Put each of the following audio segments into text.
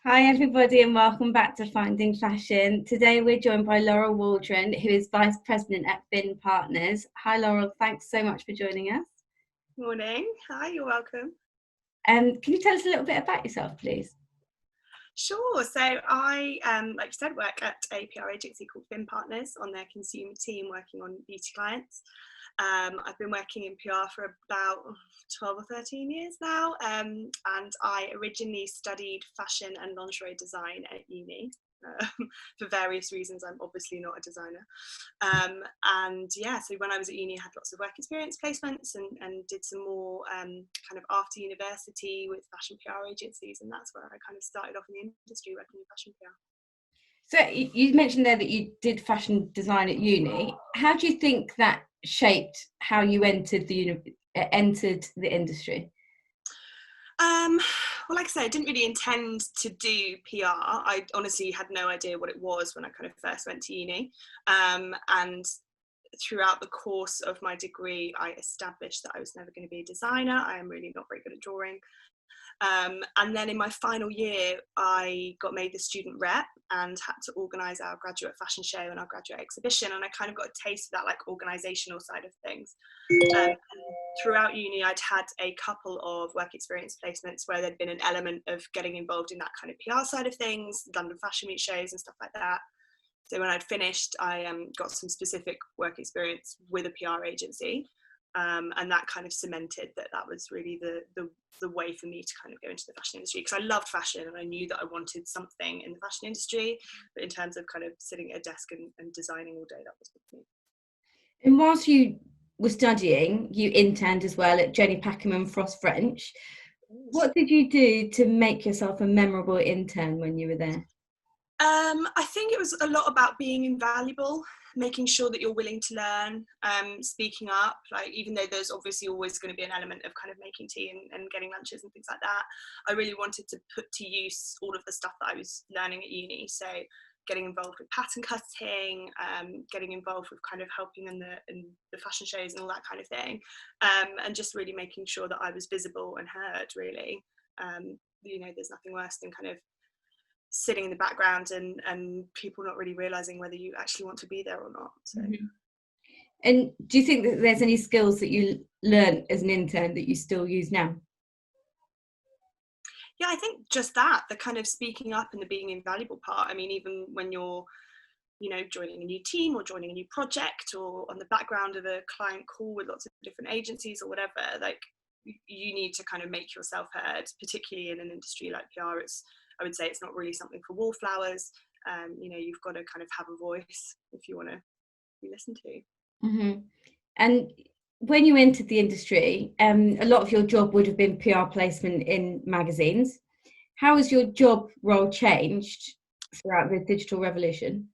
Hi everybody and welcome back to Finding Fashion. Today we're joined by Laurel Waldron, who is Vice President at Bin Partners. Hi Laurel, thanks so much for joining us. Morning. Hi, you're welcome. Can you tell us a little bit about yourself, please? Sure. So I, like you said, work at a PR agency called Bin Partners on their consumer team working on beauty clients. I've been working in PR for about 12 or 13 years now, and I originally studied fashion and lingerie design at uni. For various reasons, I'm obviously not a designer. And yeah, so when I was at uni, I had lots of work experience placements and did some more kind of after university with fashion PR agencies, and that's where I kind of started off in the industry working in fashion PR. So you mentioned there that you did fashion design at uni. How do you think that shaped how you entered the industry? Well, like I said, I didn't really intend to do PR. I honestly had no idea what it was when I kind of first went to uni. And throughout the course of my degree, I established that I was never going to be a designer. I am really not very good at drawing. And then in my final year, I got made the student rep and had to organise our graduate fashion show and our graduate exhibition. And I kind of got a taste of that like organisational side of things. Throughout uni, I'd had a couple of work experience placements where there'd been an element of getting involved in that kind of PR side of things, London Fashion Week shows and stuff like that. So when I'd finished, I got some specific work experience with a PR agency. And that kind of cemented that was really the way for me to kind of go into the fashion industry, because I loved fashion and I knew that I wanted something in the fashion industry, but in terms of kind of sitting at a desk and designing all day, that wasn't for me. And whilst you were studying, you interned as well at Jenny Packham and Frost French. What did you do to make yourself a memorable intern when you were there? I think it was a lot about being invaluable, making sure that you're willing to learn, speaking up, like even though there's obviously always going to be an element of kind of making tea and getting lunches and things like that, I really wanted to put to use all of the stuff that I was learning at uni. So getting involved with pattern cutting, getting involved with kind of helping in the fashion shows and all that kind of thing, and just really making sure that I was visible and heard, really. There's nothing worse than kind of sitting in the background and people not really realizing whether you actually want to be there or not. So. Mm-hmm. And do you think that there's any skills that you learned as an intern that you still use now? Yeah, I think just that, the kind of speaking up and the being invaluable part. I mean, even when you're, joining a new team or joining a new project or on the background of a client call with lots of different agencies or whatever, like you need to kind of make yourself heard, particularly in an industry like PR. I would say it's not really something for wallflowers. You've got to kind of have a voice if you want to be listened to. Mm-hmm. And when you entered the industry, a lot of your job would have been PR placement in magazines. How has your job role changed throughout the digital revolution?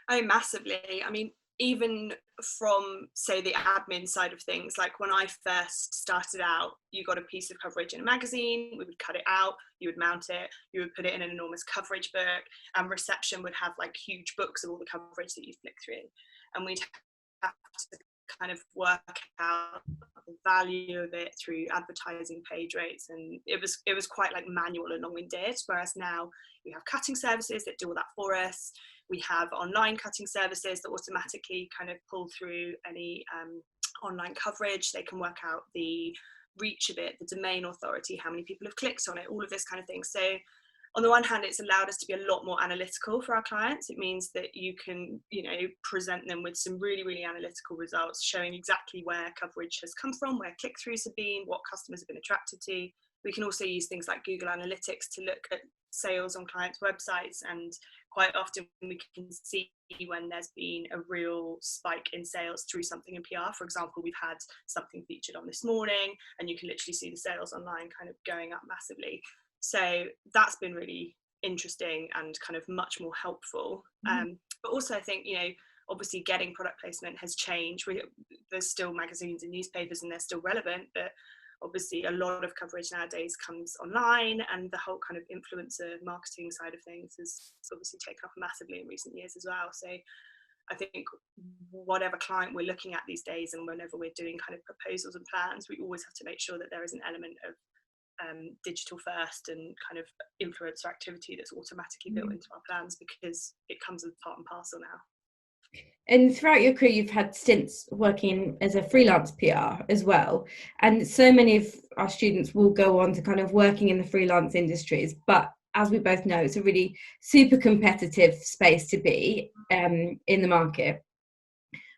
Oh, massively. I mean, even from, say, the admin side of things, like when I first started out, you got a piece of coverage in a magazine, we would cut it out, you would mount it, you would put it in an enormous coverage book, and reception would have like huge books of all the coverage that you flick through. And we'd have to kind of work out the value of it through advertising, page rates, and it was quite like manual and long-winded, whereas now we have cutting services that do all that for us. We have online cutting services that automatically kind of pull through any online coverage. They can work out the reach of it, the domain authority, how many people have clicked on it, all of this kind of thing. So on the one hand, it's allowed us to be a lot more analytical for our clients. It means that you can, present them with some really, really analytical results, showing exactly where coverage has come from, where click-throughs have been, what customers have been attracted to. We can also use things like Google Analytics to look at sales on clients' websites, and quite often we can see when there's been a real spike in sales through something in PR. For example, we've had something featured on This Morning, and you can literally see the sales online kind of going up massively. So that's been really interesting and kind of much more helpful. But also I think, obviously getting product placement has changed. There's still magazines and newspapers and they're still relevant, but obviously a lot of coverage nowadays comes online, and the whole kind of influencer marketing side of things has obviously taken off massively in recent years as well. So I think whatever client we're looking at these days, and whenever we're doing kind of proposals and plans, we always have to make sure that there is an element of digital first and kind of influencer activity that's automatically built into our plans, because it comes as part and parcel now. And throughout your career, you've had stints working as a freelance PR as well. And so many of our students will go on to kind of working in the freelance industries. But as we both know, it's a really super competitive space to be in the market.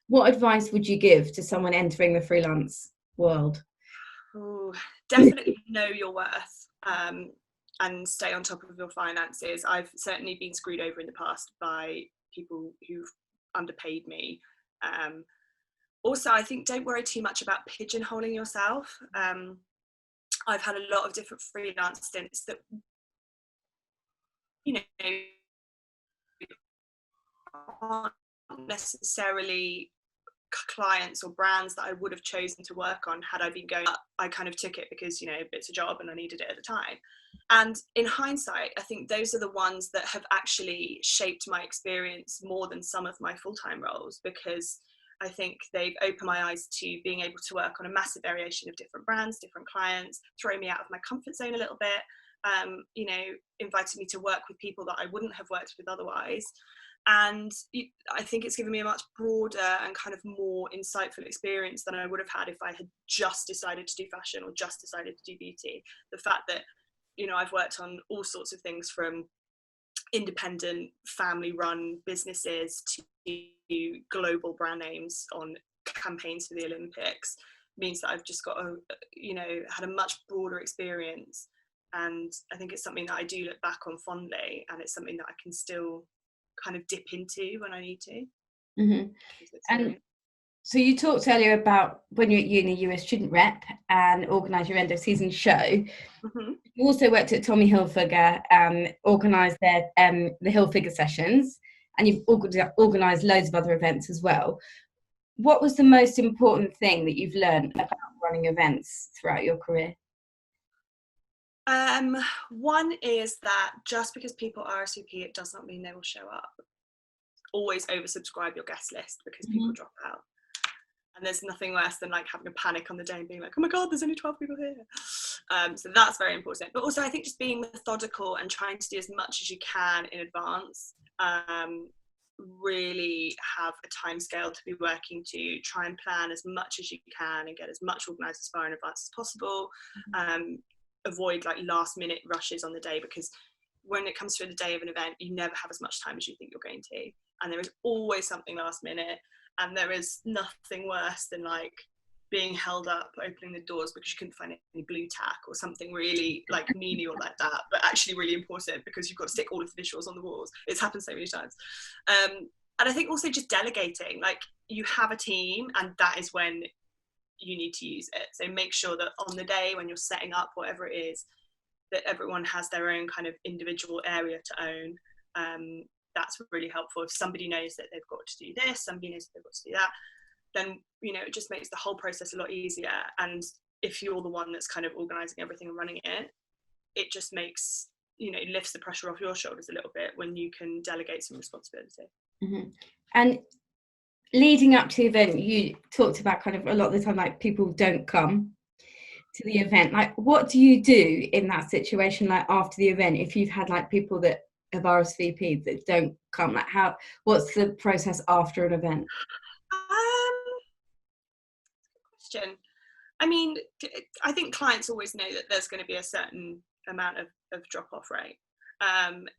What advice would you give to someone entering the freelance world? Ooh, definitely know your worth, and stay on top of your finances. I've certainly been screwed over in the past by people who've underpaid me. Also, I think don't worry too much about pigeonholing yourself. I've had a lot of different freelance stints that, you know, aren't necessarily clients or brands that I would have chosen to work on had I been going up. I kind of took it because, you know, it's a job and I needed it at the time. And in hindsight, I think those are the ones that have actually shaped my experience more than some of my full-time roles, because I think they've opened my eyes to being able to work on a massive variation of different brands, different clients, throw me out of my comfort zone a little bit, you know, invited me to work with people that I wouldn't have worked with otherwise. And I think it's given me a much broader and kind of more insightful experience than I would have had if I had just decided to do fashion or just decided to do beauty. The fact that, you know, I've worked on all sorts of things, from independent family run businesses to global brand names on campaigns for the Olympics, means that I've just got a, you know, had a much broader experience. And I think it's something that I do look back on fondly, and it's something that I can still kind of dip into when I need to. Mm-hmm. And so you talked earlier about when you're at uni, you were a student rep and organised your end of season show. Mm-hmm. You also worked at Tommy Hilfiger, organised their the Hilfiger sessions, and you've organised loads of other events as well. What was the most important thing that you've learned about running events throughout your career? One is that just because people RSVP, it does not mean they will show up. Always oversubscribe your guest list, because people drop out. And there's nothing worse than like having a panic on the day and being like, oh my God, there's only 12 people here. So that's very important. But also I think just being methodical and trying to do as much as you can in advance. Really have a time scale to be working to, try and plan as much as you can and get as much organised as far in advance as possible. Avoid like last minute rushes on the day, because when it comes to the day of an event, you never have as much time as you think you're going to, and there is always something last minute, and there is nothing worse than like being held up opening the doors because you couldn't find any blue tack or something really like menial like that, but actually really important because you've got to stick all of the visuals on the walls. It's happened so many times. And I think also just delegating, like you have a team and that is when you need to use it. So make sure that on the day when you're setting up whatever it is, that everyone has their own kind of individual area to own. That's really helpful. If somebody knows that they've got to do this, somebody knows that they've got to do that, then, you know, it just makes the whole process a lot easier. And if you're the one that's kind of organising everything and running it, it just makes, you know, lifts the pressure off your shoulders a little bit when you can delegate some responsibility. Mm-hmm. And leading up to the event, you talked about kind of a lot of the time, like people don't come to the event. Like, what do you do in that situation, like after the event, if you've had like people that have RSVP'd that don't come? Like, what's the process after an event? Good question. I mean, I think clients always know that there's going to be a certain amount of drop-off rate.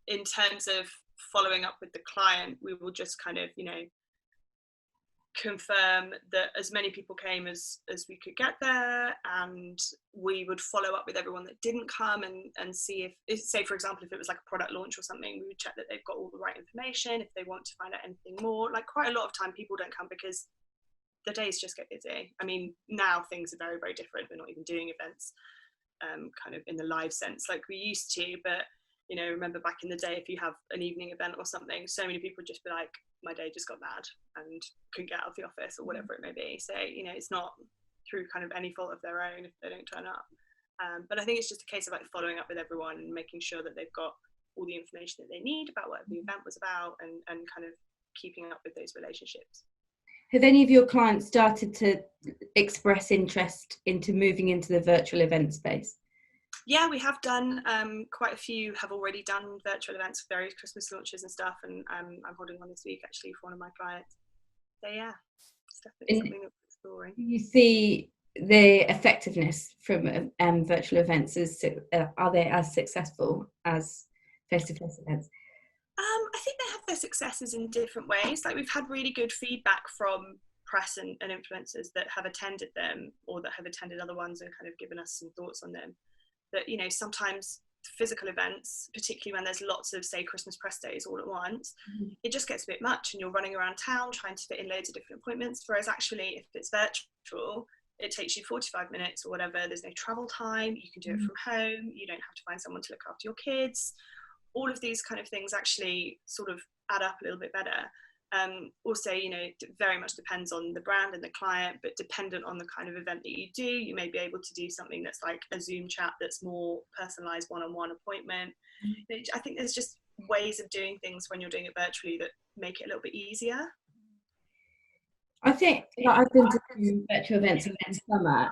In terms of following up with the client, we will just kind of, you know, confirm that as many people came as we could get there, and we would follow up with everyone that didn't come and see if, say for example, if it was like a product launch or something, we would check that they've got all the right information. If they want to find out anything more, like quite a lot of time people don't come because the days just get busy. I mean, now things are very, very different. We're not even doing events kind of in the live sense like we used to, but you know, remember back in the day, if you have an evening event or something, so many people would just be like, my day just got bad and couldn't get out of the office or whatever it may be. So, you know, it's not through kind of any fault of their own if they don't turn up. But I think it's just a case of like following up with everyone and making sure that they've got all the information that they need about what the event was about, and kind of keeping up with those relationships. Have any of your clients started to express interest into moving into the virtual event space? Yeah, we have done quite a few. Have already done virtual events for various Christmas launches and stuff, and I'm holding one this week actually for one of my clients. So yeah, it's definitely something that we're exploring. You see the effectiveness from virtual events are they as successful as face-to-face events? I think they have their successes in different ways. Like we've had really good feedback from press and influencers that have attended them or that have attended other ones and kind of given us some thoughts on them. That, you know, sometimes physical events, particularly when there's lots of, say, Christmas press days all at once, it just gets a bit much and you're running around town trying to fit in loads of different appointments. Whereas actually, if it's virtual, it takes you 45 minutes or whatever. There's no travel time. You can do it from home. You don't have to find someone to look after your kids. All of these kind of things actually sort of add up a little bit better. Also, you know, it very much depends on the brand and the client, but dependent on the kind of event that you do, you may be able to do something that's like a Zoom chat that's more personalized one-on-one appointment. I think there's just ways of doing things when you're doing it virtually that make it a little bit easier. I think I've been to virtual events in the summer.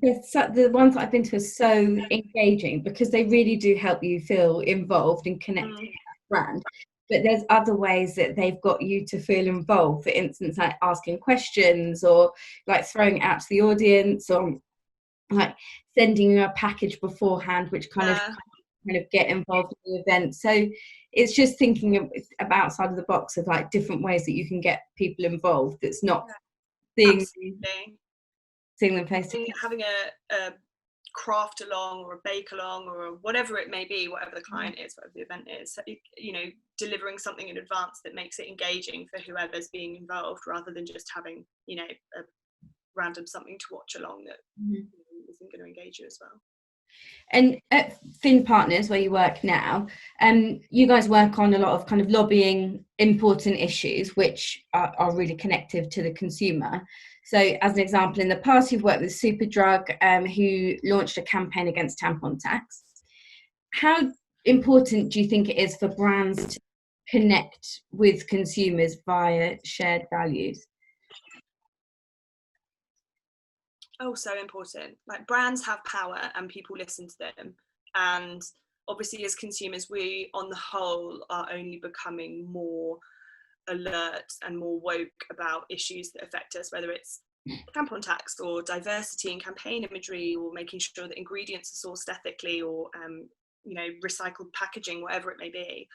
The ones that I've been to are so engaging because they really do help you feel involved and connected with that brand. But there's other ways that they've got you to feel involved. For instance, like asking questions or like throwing it out to the audience or like sending you a package beforehand, which kind of get involved in the event. So it's just thinking about outside of the box of like different ways that you can get people involved. That's not seeing them face to face. Having a craft along or a bake along or whatever it may be, whatever the client is, whatever the event is, so, you know, delivering something in advance that makes it engaging for whoever's being involved rather than just having, you know, a random something to watch along that isn't going to engage you as well. And at Fin Partners, where you work now, you guys work on a lot of kind of lobbying important issues which are really connected to the consumer. So as an example, in the past, you've worked with Superdrug, who launched a campaign against tampon tax. How important do you think it is for brands to connect with consumers via shared values? Oh, so important. Like brands have power and people listen to them. And obviously as consumers, we on the whole are only becoming more alert and more woke about issues that affect us, whether it's tampon tax or diversity in campaign imagery or making sure that ingredients are sourced ethically or, you know, recycled packaging, whatever it may be.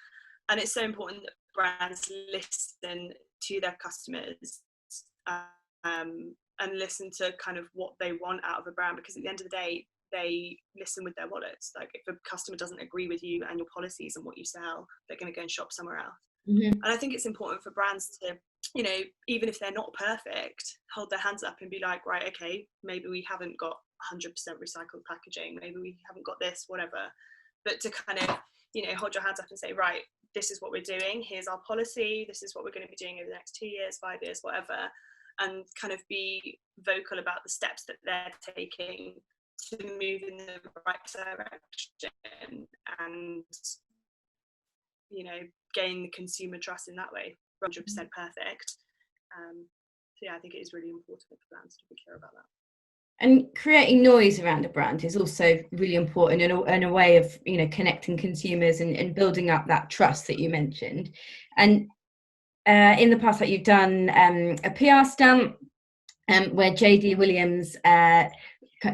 And it's so important that brands listen to their customers and listen to kind of what they want out of a brand, because at the end of the day, they listen with their wallets. Like if a customer doesn't agree with you and your policies and what you sell, they're going to go and shop somewhere else. And I think it's important for brands to, you know, even if they're not perfect, hold their hands up and be like, right, okay, maybe we haven't got 100% recycled packaging, maybe we haven't got this, whatever. But to kind of, you know, hold your hands up and say, right, this is what we're doing, here's our policy, this is what we're going to be doing over the next 2 years, 5 years, whatever, and kind of be vocal about the steps that they're taking to move in the right direction and, you know, gain the consumer trust in that way. 100% perfect. So yeah, I think it is really important for brands to be clear about that. And creating noise around a brand is also really important in a way of, you know, connecting consumers and building up that trust that you mentioned. And in the past, that you've done a PR stunt where JD Williams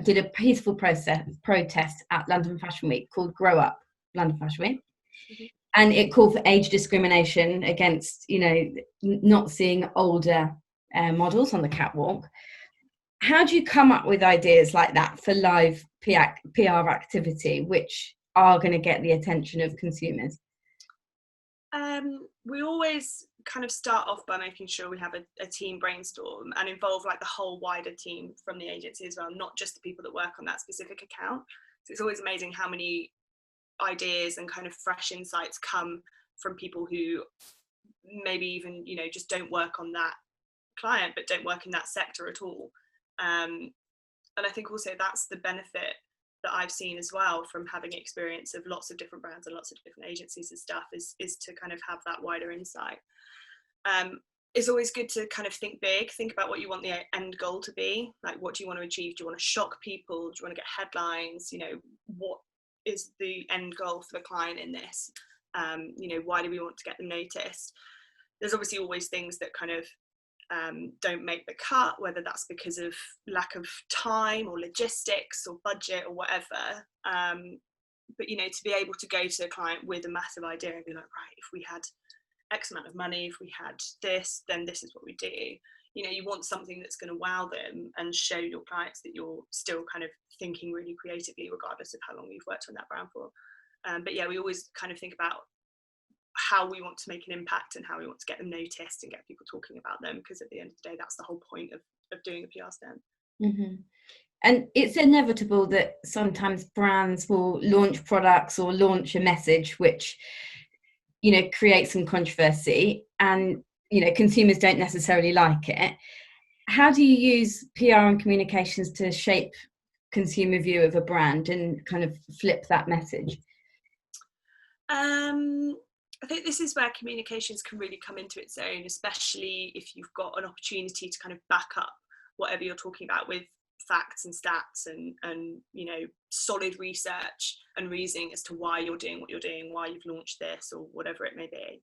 did a peaceful protest at London Fashion Week called Grow Up London Fashion Week. And it called for age discrimination against, you know, not seeing older models on the catwalk. How do you come up with ideas like that for live PR activity, which are going to get the attention of consumers? We always kind of start off by making sure we have a team brainstorm and involve like the whole wider team from the agency as well, not just the people that work on that specific account. So it's always amazing how many ideas and kind of fresh insights come from people who maybe even, you know, just don't work on that client but don't work in that sector at all. And I think also that's the benefit that I've seen as well from having experience of lots of different brands and lots of different agencies and stuff is to kind of have that wider insight. It's always good to kind of think big, think about what you want the end goal to be. Like, what do you want to achieve? Do you want to shock people? Do you want to get headlines? You know, what is the end goal for the client in this? You know, why do we want to get them noticed? There's obviously always things that kind of don't make the cut, whether that's because of lack of time or logistics or budget or whatever. But, you know, to be able to go to a client with a massive idea and be like, right, if we had X amount of money, if we had this, then this is what we do. You know, you want something that's going to wow them and show your clients that you're still kind of thinking really creatively, regardless of how long you've worked on that brand for. But yeah, we always kind of think about how we want to make an impact and how we want to get them noticed and get people talking about them, because at the end of the day, that's the whole point of doing a PR stunt. Mm-hmm. And it's inevitable that sometimes brands will launch products or launch a message which, you know, creates some controversy, and, you know, consumers don't necessarily like it. How do you use PR and communications to shape consumer view of a brand and kind of flip that message? I think this is where communications can really come into its own, especially if you've got an opportunity to kind of back up whatever you're talking about with facts and stats and you know, solid research and reasoning as to why you're doing what you're doing, why you've launched this or whatever it may be.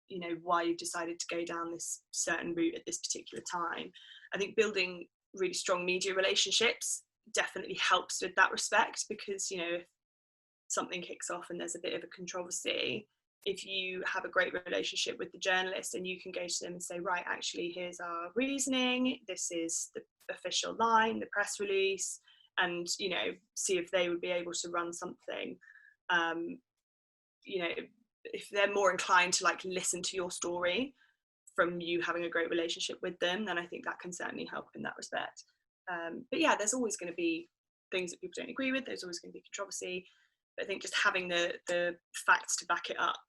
You know, why you've decided to go down this certain route at this particular time. I think building really strong media relationships definitely helps with that respect, because, you know, if something kicks off and there's a bit of a controversy, if you have a great relationship with the journalist and you can go to them and say, right, actually, here's our reasoning, this is the official line, the press release, and, you know, see if they would be able to run something, you know, if they're more inclined to like listen to your story from you having a great relationship with them, then I think that can certainly help in that respect. But yeah, there's always going to be things that people don't agree with, there's always going to be controversy. I think just having the facts to back it up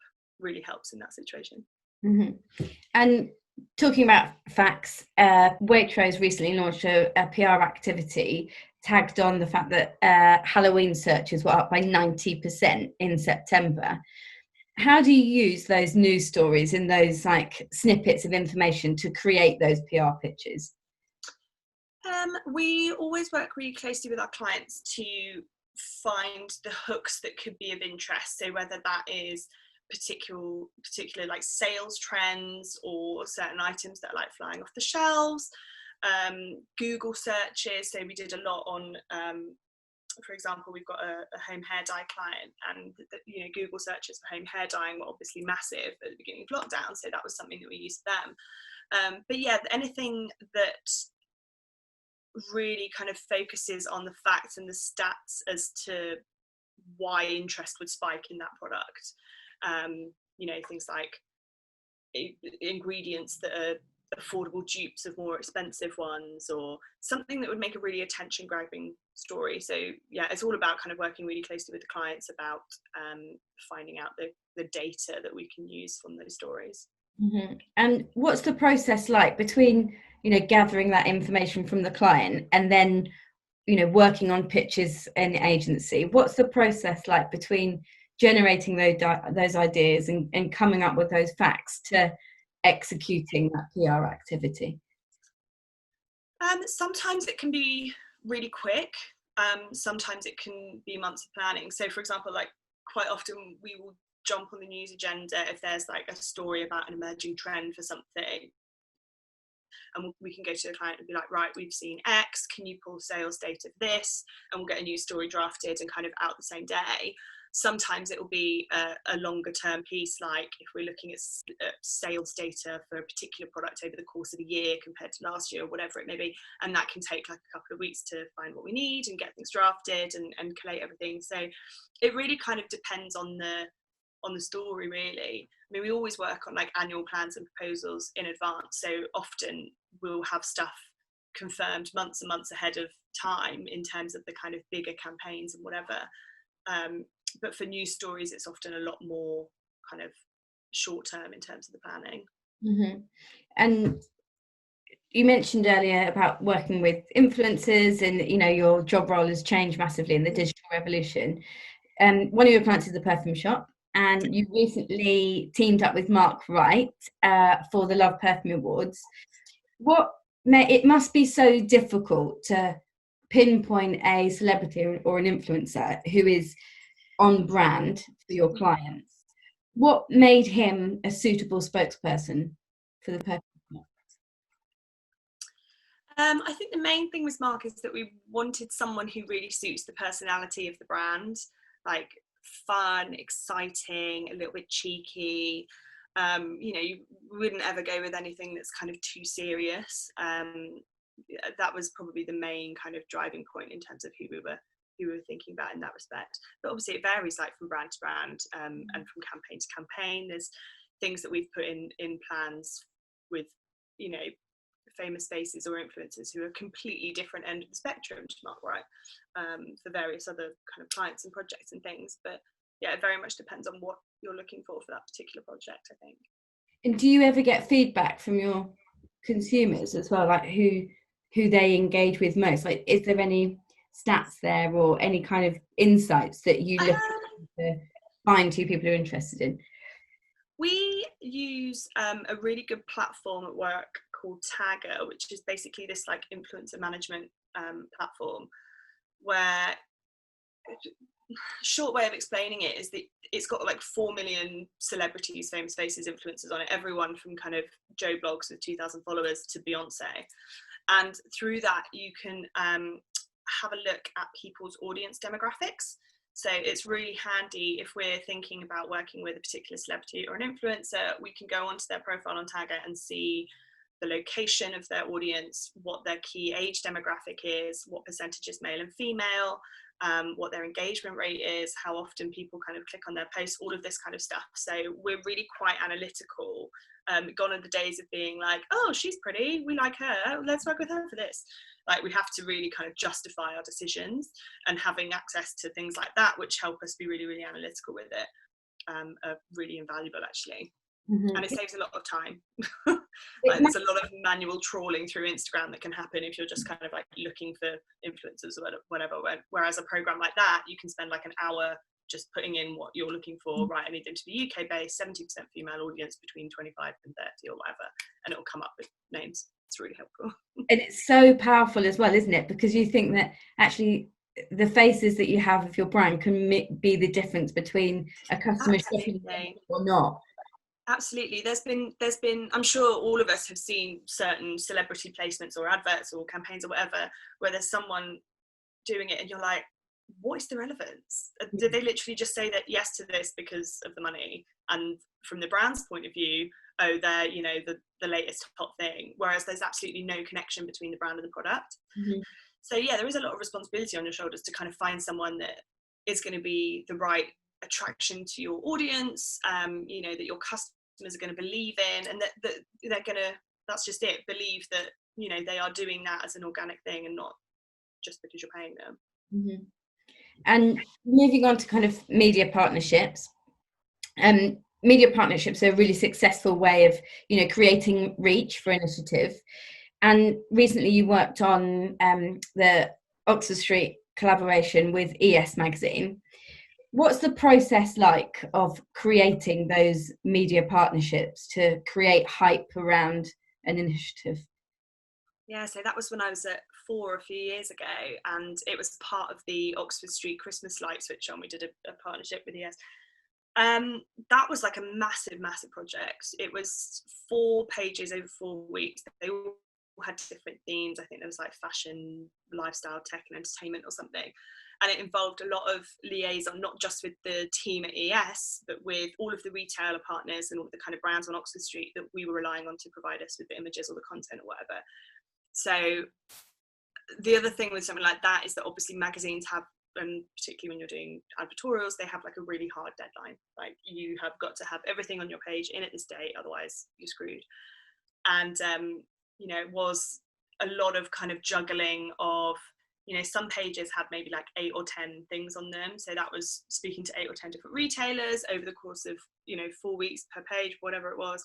really helps in that situation. Mm-hmm. And talking about facts, Waitrose recently launched a PR activity tagged on the fact that Halloween searches were up by 90% in September. How do you use those news stories and those like snippets of information to create those PR pitches? We always work really closely with our clients to find the hooks that could be of interest. So whether that is particular like sales trends or certain items that are like flying off the shelves, Google searches. So we did a lot on, for example, we've got a home hair dye client, and you know, Google searches for home hair dyeing were obviously massive at the beginning of lockdown, so that was something that we used for them. But yeah, anything that really kind of focuses on the facts and the stats as to why interest would spike in that product. You know, things like ingredients that are affordable dupes of more expensive ones, or something that would make a really attention grabbing story. So yeah, it's all about kind of working really closely with the clients about finding out the data that we can use from those stories. Mm-hmm. And what's the process like between, you know, gathering that information from the client and then, you know, working on pitches in the agency? What's the process like between generating those ideas and coming up with those facts to executing that PR activity? Sometimes it can be really quick. Sometimes it can be months of planning. So for example, like quite often we will jump on the news agenda if there's like a story about an emerging trend for something, and we can go to the client and be like, right, we've seen X, can you pull sales data of this? And we'll get a news story drafted and kind of out the same day. Sometimes it will be a longer term piece, like if we're looking at sales data for a particular product over the course of a year compared to last year or whatever it may be, and that can take like a couple of weeks to find what we need and get things drafted and collate everything. So it really kind of depends on the story, really. I mean, we always work on like annual plans and proposals in advance, so often we'll have stuff confirmed months and months ahead of time in terms of the kind of bigger campaigns and whatever. But for news stories, it's often a lot more kind of short term in terms of the planning. Mm-hmm. And you mentioned earlier about working with influencers, and you know, your job role has changed massively in the digital revolution. One of your clients is a perfume shop, and you recently teamed up with Mark Wright for the Love Perfume Awards. It must be so difficult to pinpoint a celebrity or an influencer who is on brand for your clients, what made him a suitable spokesperson for the purpose? I think the main thing with Mark is that we wanted someone who really suits the personality of the brand, like fun, exciting, a little bit cheeky. You wouldn't ever go with anything that's kind of too serious. That was probably the main kind of driving point in terms of who we were thinking about in that respect. But obviously it varies like from brand to brand, and from campaign to campaign. There's things that we've put in plans with, famous faces or influencers who are completely different end of the spectrum to Mark Wright, for various other kind of clients and projects and things. But yeah, it very much depends on what you're looking for that particular project, I think. And do you ever get feedback from your consumers as well, like who they engage with most? Like, is there any stats there or any kind of insights that you look to find who people are interested in? We use a really good platform at work called Tagger, which is basically this like influencer management platform, where short way of explaining it is that it's got like 4 million celebrities, famous faces, influencers on it, everyone from kind of Joe Blogs with 2,000 followers to Beyonce. And through that you can have a look at people's audience demographics. So it's really handy if we're thinking about working with a particular celebrity or an influencer. We can go onto their profile on Tagger and see the location of their audience, what their key age demographic is, what percentage is male and female, what their engagement rate is, how often people kind of click on their posts, all of this kind of stuff. So we're really quite analytical. Gone are the days of being like, oh, she's pretty, we like her, let's work with her for this. Like, we have to really kind of justify our decisions, and having access to things like that, which help us be really, really analytical with it, are really invaluable actually. Mm-hmm. And it saves a lot of time. Like, there's a lot of manual trawling through Instagram that can happen if you're just kind of like looking for influencers or whatever. Whereas a program like that, you can spend like an hour just putting in what you're looking for. Right, I need them to be UK based, 70% female audience between 25 and 30 or whatever, and it'll come up with names. It's really helpful. And it's so powerful as well, isn't it? Because you think that actually the faces that you have of your brand can be the difference between a customer shopping or not. Absolutely. There's been, I'm sure all of us have seen certain celebrity placements or adverts or campaigns or whatever, where there's someone doing it and you're like, what is the relevance? Did they literally just say that yes to this because of the money? And from the brand's point of view, oh, they're, the latest hot thing, whereas there's absolutely no connection between the brand and the product. Mm-hmm. So yeah, there is a lot of responsibility on your shoulders to kind of find someone that is going to be the right attraction to your audience, that your customers are going to believe in, and that they're going to, that's just it, believe that, they are doing that as an organic thing and not just because you're paying them. Mm-hmm. And moving on to kind of media partnerships, media partnerships are a really successful way of, creating reach for initiative. And recently you worked on the Oxford Street collaboration with ES magazine. What's the process like of creating those media partnerships to create hype around an initiative? Yeah, so that was when I was at 4 a few years ago, and it was part of the Oxford Street Christmas light switch on. We did a partnership with ES. That was like a massive project. It was 4 pages over 4 weeks. They all had different themes. I think there was like fashion, lifestyle, tech and entertainment or something. And it involved a lot of liaison, not just with the team at ES, but with all of the retailer partners and all of the kind of brands on Oxford Street that we were relying on to provide us with the images or the content or whatever. So the other thing with something like that is that obviously magazines have, and particularly when you're doing advertorials, they have like a really hard deadline. Like, you have got to have everything on your page in at this date, otherwise you're screwed. And it was a lot of kind of juggling of, some pages had maybe like 8 or 10 things on them, so that was speaking to 8 or 10 different retailers over the course of 4 weeks per page, whatever it was.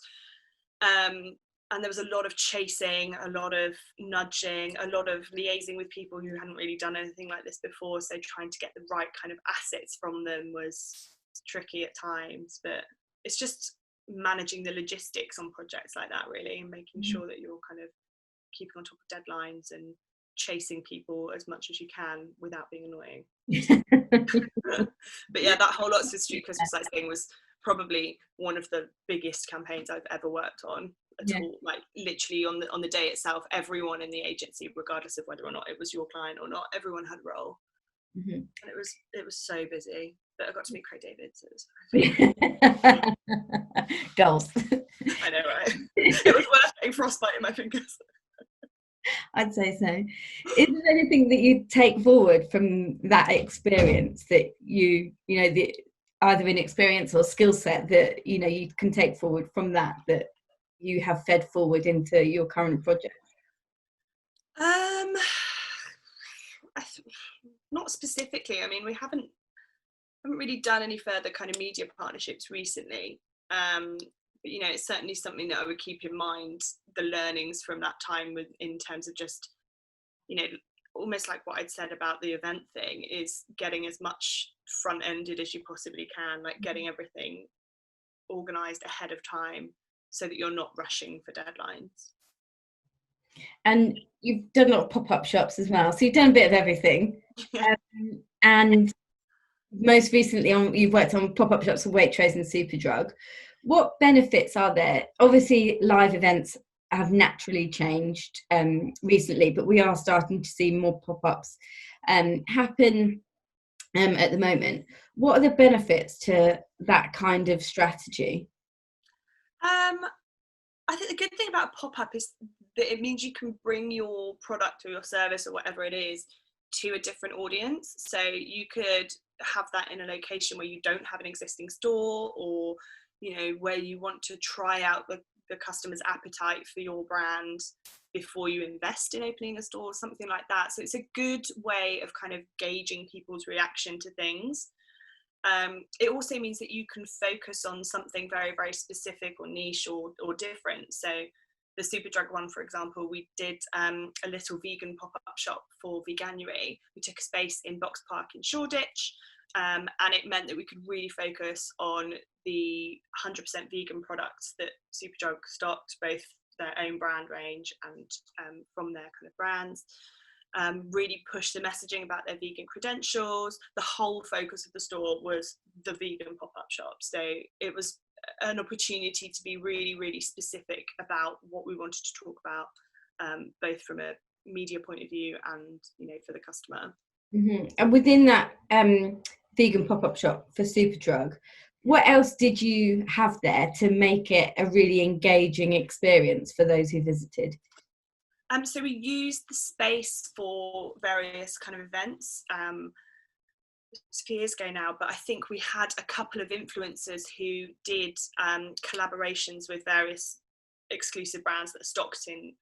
And there was a lot of chasing, a lot of nudging, a lot of liaising with people who hadn't really done anything like this before. So trying to get the right kind of assets from them was tricky at times. But it's just managing the logistics on projects like that, really, and making sure that you're kind of keeping on top of deadlines and chasing people as much as you can without being annoying. But yeah, that whole Lots of Street Christmas Lights thing was probably one of the biggest campaigns I've ever worked on at all. Like literally on the day itself, everyone in the agency, regardless of whether or not it was your client or not, everyone had a role. And it was so busy, but I got to meet Craig David, so it was Goals. I know, right? It was worth getting frostbite in my fingers. I'd say so. Is there anything that you take forward from that experience that you know, the either in experience or skill set that you can take forward from that you have fed forward into your current project? Not specifically. I mean, we haven't really done any further kind of media partnerships recently. But it's certainly something that I would keep in mind, the learnings from that time in terms of just, almost like what I'd said about the event thing, is getting as much front-ended as you possibly can, like getting everything organised ahead of time so that you're not rushing for deadlines. And you've done a lot of pop-up shops as well, so you've done a bit of everything. And most recently you've worked on pop-up shops for Waitrose and Superdrug. What benefits are there? Obviously live events have naturally changed recently, but we are starting to see more pop-ups happen at the moment. What are the benefits to that kind of strategy? I think the good thing about a pop-up is that it means you can bring your product or your service or whatever it is to a different audience. So you could have that in a location where you don't have an existing store, or where you want to try out the customer's appetite for your brand before you invest in opening a store, something like that. So it's a good way of kind of gauging people's reaction to things. It also means that you can focus on something very, very specific or niche or different. So the Superdrug one, for example, we did a little vegan pop-up shop for Veganuary. We took a space in Box Park in Shoreditch, and it meant that we could really focus on the 100% vegan products that Superdrug stocked, both their own brand range and from their kind of brands. Really push the messaging about their vegan credentials. The whole focus of the store was the vegan pop-up shop. So it was an opportunity to be really, really specific about what we wanted to talk about, both from a media point of view and for the customer. And within that vegan pop-up shop for Superdrug, what else did you have there to make it a really engaging experience for those who visited? So we used the space for various kind of events. It's a few years ago now, but I think we had a couple of influencers who did collaborations with various exclusive brands that are stocked in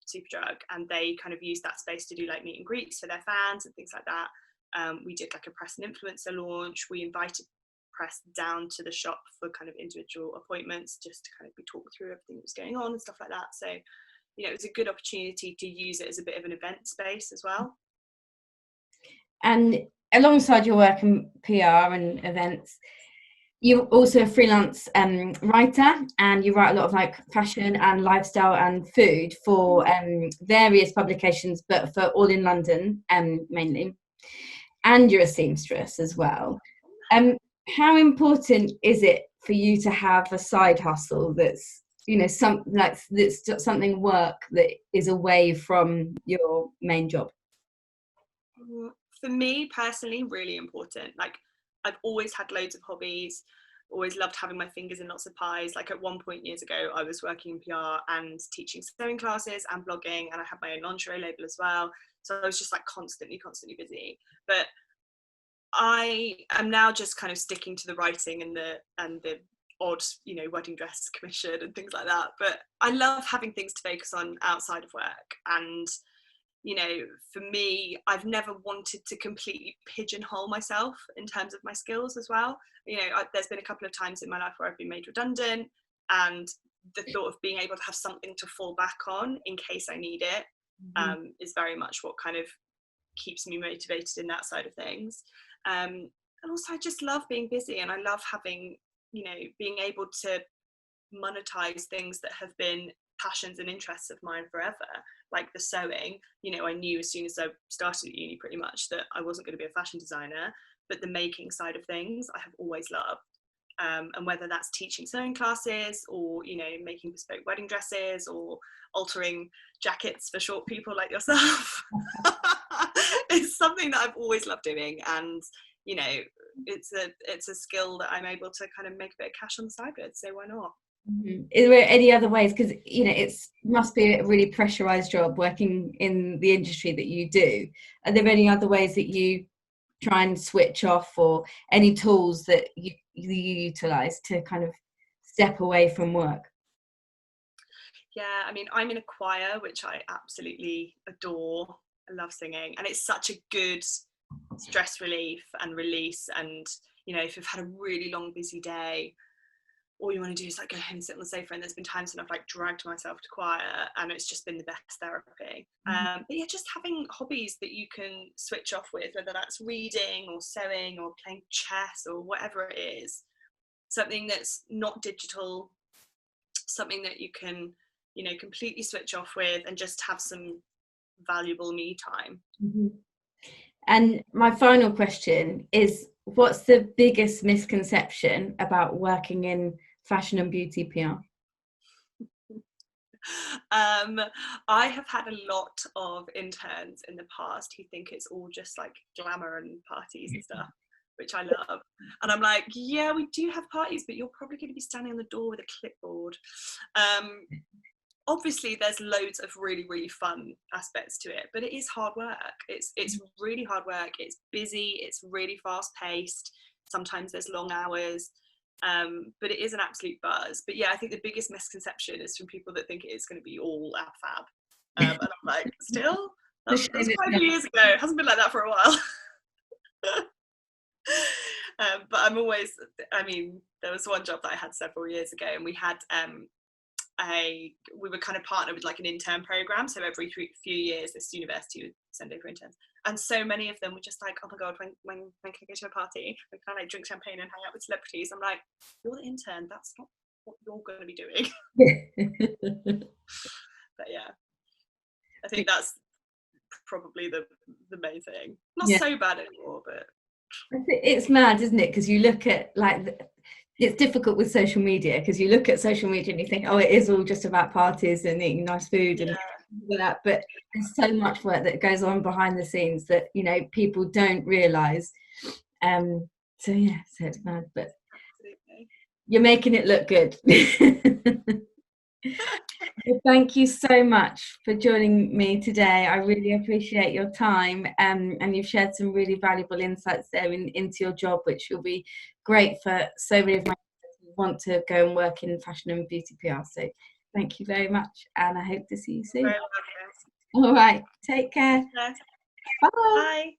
Superdrug, and they kind of used that space to do like meet and greets for their fans and things like that. We did like a press and influencer launch. We invited press down to the shop for kind of individual appointments, just to kind of be talked through everything that was going on and stuff like that. So it was a good opportunity to use it as a bit of an event space as well. And alongside your work in PR and events, you're also a freelance writer, and you write a lot of like fashion and lifestyle and food for various publications, but for All in London mainly. And you're a seamstress as well. How important is it for you to have a side hustle that's that's something work that is away from your main job? For me personally, really important. Like, I've always had loads of hobbies, always loved having my fingers in lots of pies. Like at one point years ago, I was working in PR and teaching sewing classes and blogging, and I had my own lingerie label as well. So I was just like constantly busy. But I am now just kind of sticking to the writing and the odd, wedding dress commission and things like that. But I love having things to focus on outside of work. And for me, I've never wanted to completely pigeonhole myself in terms of my skills as well. There's been a couple of times in my life where I've been made redundant, and the thought of being able to have something to fall back on in case I need it is very much what kind of keeps me motivated in that side of things. And also I just love being busy, and I love having, being able to monetize things that have been passions and interests of mine forever, like the sewing. You know, I knew as soon as I started at uni pretty much that I wasn't going to be a fashion designer, but the making side of things I have always loved. And whether that's teaching sewing classes, or, you know, making bespoke wedding dresses, or altering jackets for short people like yourself, it's something that I've always loved doing. And, you know, it's a skill that I'm able to kind of make a bit of cash on the side with, so why not? Mm-hmm. Is there any other ways, because, you know, it's must be a really pressurized job working in the industry that you do, are there any other ways that you try and switch off, or any tools that you utilize to kind of step away from work? Yeah, I mean, I'm in a choir, which I absolutely adore. I love singing, and it's such a good stress relief and release. And, you know, if you've had a really long busy day, all you want to do is like go home and sit on the sofa, and there's been times when I've like dragged myself to choir, and it's just been the best therapy. But yeah, just having hobbies that you can switch off with, whether that's reading or sewing or playing chess or whatever it is, something that's not digital, something that you can, you know, completely switch off with and just have some valuable me time. Mm-hmm. And my final question is, what's the biggest misconception about working in fashion and beauty PR? I have had a lot of interns in the past who think it's all just like glamour and parties and stuff, which I love. And I'm like, yeah, we do have parties, but you're probably going to be standing on the door with a clipboard. Obviously there's loads of really, really fun aspects to it, but it is hard work. It's really hard work. It's busy, it's really fast paced. Sometimes there's long hours, but it is an absolute buzz. But yeah, I think the biggest misconception is from people that think it is going to be all ab fab. And I'm like, still? That's 5 years ago. It hasn't been like that for a while. But I'm always, I mean, there was one job that I had several years ago, and we had we were kind of partnered with like an intern program, so every few years this university would send over interns, and so many of them were just like, oh my god, when can I go to a party, we can I like drink champagne and hang out with celebrities. I'm like, you're the intern, that's not what you're going to be doing. But yeah, I think that's probably the main thing. Not so bad anymore, but it's mad, isn't it? Because you look at like it's difficult with social media, because you look at social media and you think, oh, it is all just about parties and eating nice food and that, but there's so much work that goes on behind the scenes that, you know, people don't realize. So yeah, so it's mad, but absolutely, you're making it look good. Thank you so much for joining me today. I really appreciate your time, and you've shared some really valuable insights there into your job, which will be great for so many of my friends who want to go and work in fashion and beauty PR. So thank you very much, and I hope to see you soon. All right, take care. Bye. Bye.